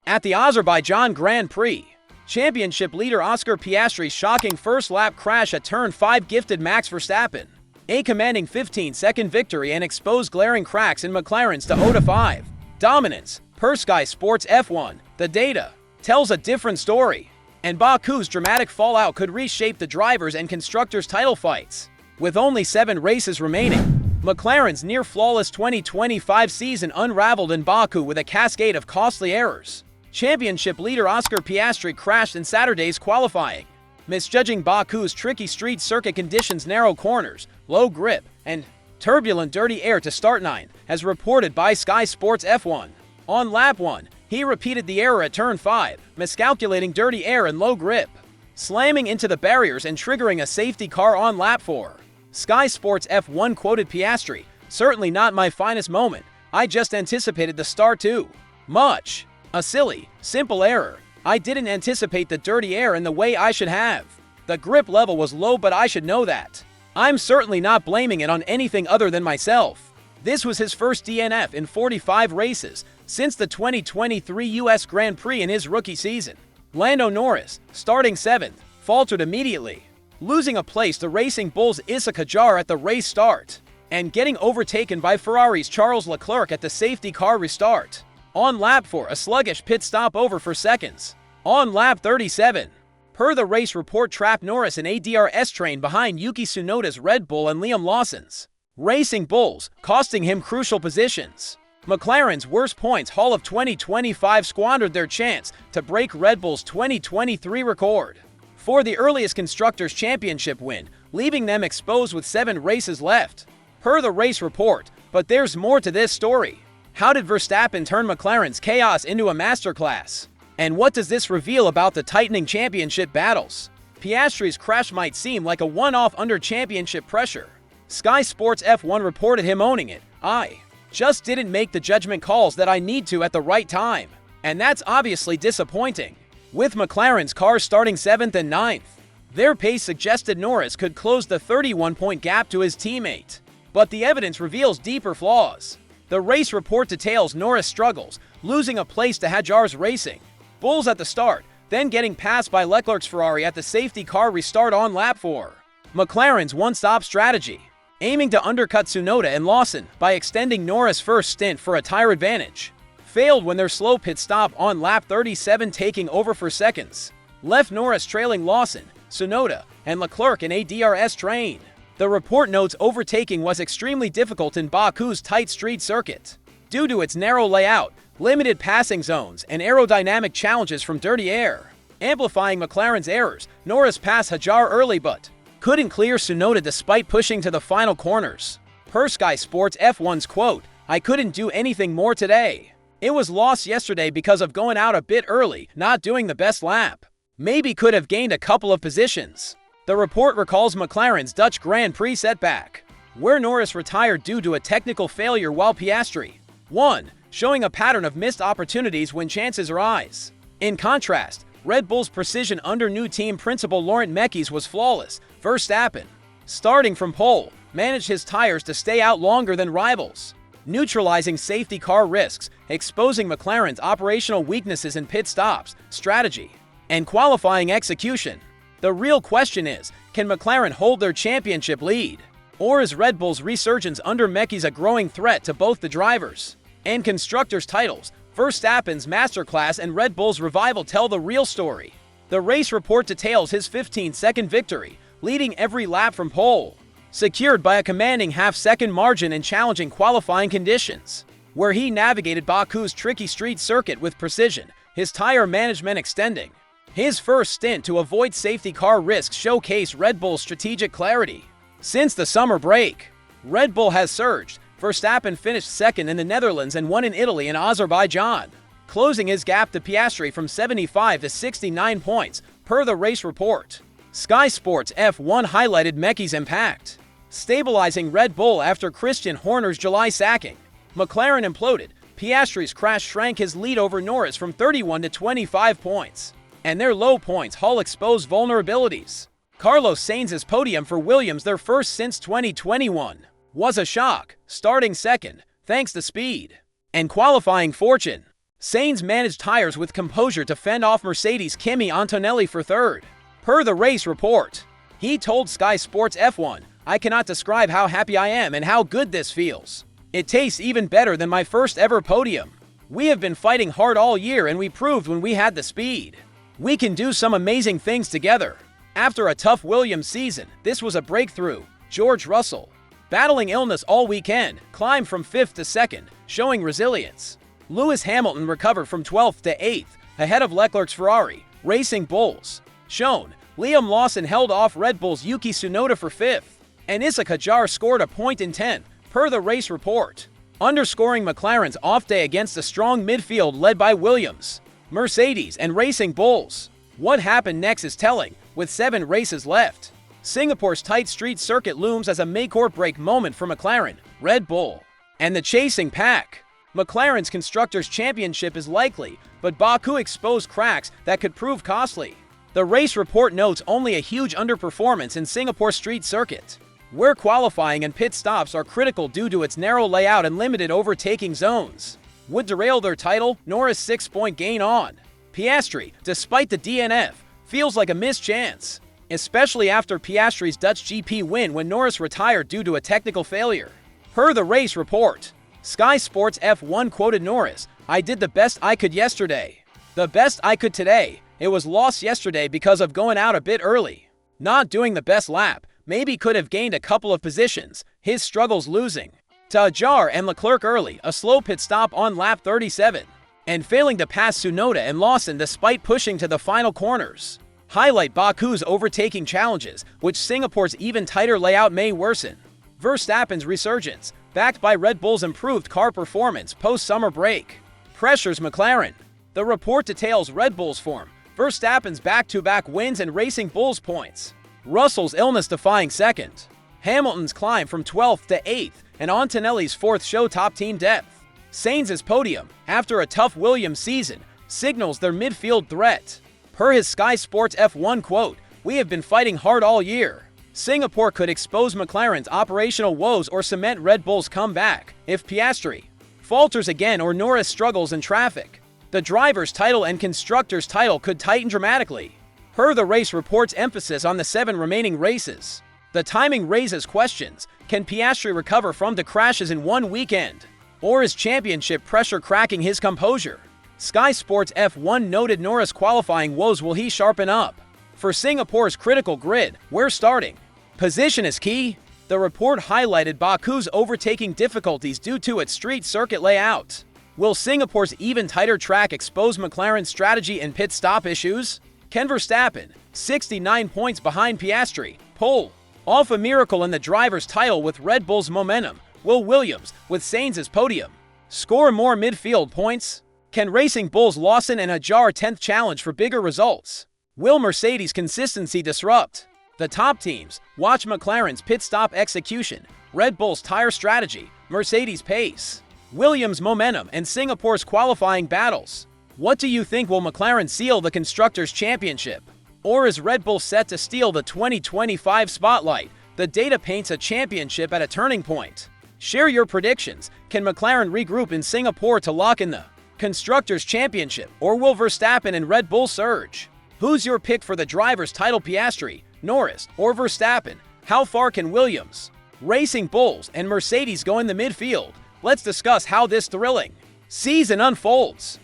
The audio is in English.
At the Azerbaijan Grand Prix, championship leader Oscar Piastri's shocking first-lap crash at Turn 5 gifted Max Verstappen a commanding 15-second victory and exposed glaring cracks in McLaren's 0-5 dominance. Per Sky Sports F1, the data tells a different story, and Baku's dramatic fallout could reshape the drivers' and constructors' title fights. With only 7 races remaining, McLaren's near-flawless 2025 season unraveled in Baku with a cascade of costly errors. Championship leader Oscar Piastri crashed in Saturday's qualifying, misjudging Baku's tricky street circuit conditions, narrow corners, low grip, and turbulent dirty air to start 9, as reported by Sky Sports F1. On lap 1, he repeated the error at Turn 5, miscalculating dirty air and low grip, slamming into the barriers and triggering a safety car on lap 4. Sky Sports F1 quoted Piastri, "Certainly not my finest moment. I just anticipated the start too much. A silly, simple error. I didn't anticipate the dirty air in the way I should have. The grip level was low, but I should know that. I'm certainly not blaming it on anything other than myself." This was his first DNF in 45 races since the 2023 U.S. Grand Prix in his rookie season. Lando Norris, starting 7th, faltered immediately, losing a place to Racing Bull's Issa Kajar at the race start, and getting overtaken by Ferrari's Charles Leclerc at the safety car restart. On lap 4, a sluggish pit stop over for seconds. On lap 37, per the race report, trapped Norris in a DRS train behind Yuki Tsunoda's Red Bull and Liam Lawson's Racing Bulls, costing him crucial positions. McLaren's worst points haul of 2025 squandered their chance to break Red Bull's 2023 record for the earliest Constructors' Championship win, leaving them exposed with 7 races left, per the race report. But there's more to this story. How did Verstappen turn McLaren's chaos into a masterclass? And what does this reveal about the tightening championship battles? Piastri's crash might seem like a one-off under championship pressure. Sky Sports F1 reported him owning it. "I just didn't make the judgment calls that I need to at the right time. And that's obviously disappointing." With McLaren's cars starting 7th and 9th, their pace suggested Norris could close the 31-point gap to his teammate. But the evidence reveals deeper flaws. The race report details Norris' struggles, losing a place to Hajar's Racing Bulls at the start, then getting passed by Leclerc's Ferrari at the safety car restart on lap 4. McLaren's one-stop strategy, aiming to undercut Tsunoda and Lawson by extending Norris' first stint for a tire advantage, failed when their slow pit stop on lap 37, taking over for seconds, left Norris trailing Lawson, Tsunoda, and Leclerc in a DRS train. The report notes overtaking was extremely difficult in Baku's tight street circuit, due to its narrow layout, limited passing zones, and aerodynamic challenges from dirty air. Amplifying McLaren's errors, Norris passed Hajar early but couldn't clear Tsunoda despite pushing to the final corners. Per Sky Sports F1's quote, "I couldn't do anything more today. It was lost yesterday because of going out a bit early, not doing the best lap. Maybe could have gained a couple of positions." The report recalls McLaren's Dutch Grand Prix setback, where Norris retired due to a technical failure while Piastri won, showing a pattern of missed opportunities when chances arise. In contrast, Red Bull's precision under new team principal Laurent Mekies was flawless. Verstappen, starting from pole, managed his tires to stay out longer than rivals, neutralizing safety car risks, exposing McLaren's operational weaknesses in pit stops, strategy, and qualifying execution. The real question is, can McLaren hold their championship lead? Or is Red Bull's resurgence under Mekies a growing threat to both the drivers and constructors' titles? Verstappen's masterclass and Red Bull's revival tell the real story. The race report details his 15-second victory, leading every lap from pole, secured by a commanding half-second margin in challenging qualifying conditions, where he navigated Baku's tricky street circuit with precision, his tire management extending. His first stint to avoid safety car risks showcased Red Bull's strategic clarity. Since the summer break, Red Bull has surged. Verstappen finished 2nd in the Netherlands and 1 in Italy and Azerbaijan, closing his gap to Piastri from 75 to 69 points, per the race report. Sky Sports F1 highlighted Mekies' impact, stabilizing Red Bull after Christian Horner's July sacking. McLaren imploded. Piastri's crash shrank his lead over Norris from 31 to 25 points, and their low points haul exposed vulnerabilities. Carlos Sainz's podium for Williams, their first since 2021, was a shock, starting 2nd, thanks to speed and qualifying fortune. Sainz managed tires with composure to fend off Mercedes' Kimi Antonelli for third. Per the race report, he told Sky Sports F1, "I cannot describe how happy I am and how good this feels. It tastes even better than my first ever podium. We have been fighting hard all year and we proved when we had the speed. We can do some amazing things together." After a tough Williams season, this was a breakthrough. George Russell, battling illness all weekend, climbed from 5th to 2nd, showing resilience. Lewis Hamilton recovered from 12th to 8th, ahead of Leclerc's Ferrari, Racing Bulls. Shown, Liam Lawson held off Red Bull's Yuki Tsunoda for 5th, and Issa Kajar scored a point in 10th, per the race report, underscoring McLaren's off day against a strong midfield led by Williams, Mercedes, and Racing Bulls. What happened next is telling, with 7 races left. Singapore's tight street circuit looms as a make-or-break moment for McLaren, Red Bull, and the chasing pack. McLaren's Constructors' Championship is likely, but Baku exposed cracks that could prove costly. The race report notes only a huge underperformance in Singapore street circuit, where qualifying and pit stops are critical due to its narrow layout and limited overtaking zones, would derail their title. Norris' 6-point gain on Piastri, despite the DNF, feels like a missed chance, especially after Piastri's Dutch GP win when Norris retired due to a technical failure. Per the race report, Sky Sports F1 quoted Norris, "I did the best I could yesterday. The best I could today. It was lost yesterday because of going out a bit early. Not doing the best lap. Maybe could have gained a couple of positions. His struggles losing to Ajar and Leclerc early, a slow pit stop on lap 37, and failing to pass Tsunoda and Lawson despite pushing to the final corners. Highlight Baku's overtaking challenges, which Singapore's even tighter layout may worsen. Verstappen's resurgence, backed by Red Bull's improved car performance post-summer break, pressures McLaren. The report details Red Bull's form, Verstappen's back-to-back wins and Racing Bulls points, Russell's illness-defying 2nd, Hamilton's climb from 12th to 8th, and Antonelli's 4th show top team depth. Sainz's podium, after a tough Williams season, signals their midfield threat. Per his Sky Sports F1 quote, "We have been fighting hard all year." Singapore could expose McLaren's operational woes or cement Red Bull's comeback if Piastri falters again or Norris struggles in traffic. The driver's title and constructor's title could tighten dramatically. Per the race report's emphasis on the 7 remaining races, the timing raises questions. Can Piastri recover from the crashes in one weekend? Or is championship pressure cracking his composure? Sky Sports F1 noted Norris' qualifying woes. Will he sharpen up? For Singapore's critical grid, where starting position is key. The report highlighted Baku's overtaking difficulties due to its street circuit layout. Will Singapore's even tighter track expose McLaren's strategy and pit stop issues? Can Verstappen, 69 points behind Piastri, pull off a miracle in the driver's title with Red Bull's momentum? Will Williams, with Sainz's podium, score more midfield points? Can Racing Bulls' Lawson and Ajar 10th challenge for bigger results? Will Mercedes' consistency disrupt the top teams? Watch McLaren's pit stop execution, Red Bull's tire strategy, Mercedes' pace, Williams' momentum, and Singapore's qualifying battles. What do you think? Will McLaren seal the Constructors' Championship? Or is Red Bull set to steal the 2025 spotlight? The data paints a championship at a turning point. Share your predictions. Can McLaren regroup in Singapore to lock in the Constructors' Championship? Or will Verstappen and Red Bull surge? Who's your pick for the driver's title? Piastri, Norris, or Verstappen? How far can Williams, Racing Bulls, and Mercedes go in the midfield? Let's discuss how this thrilling season unfolds.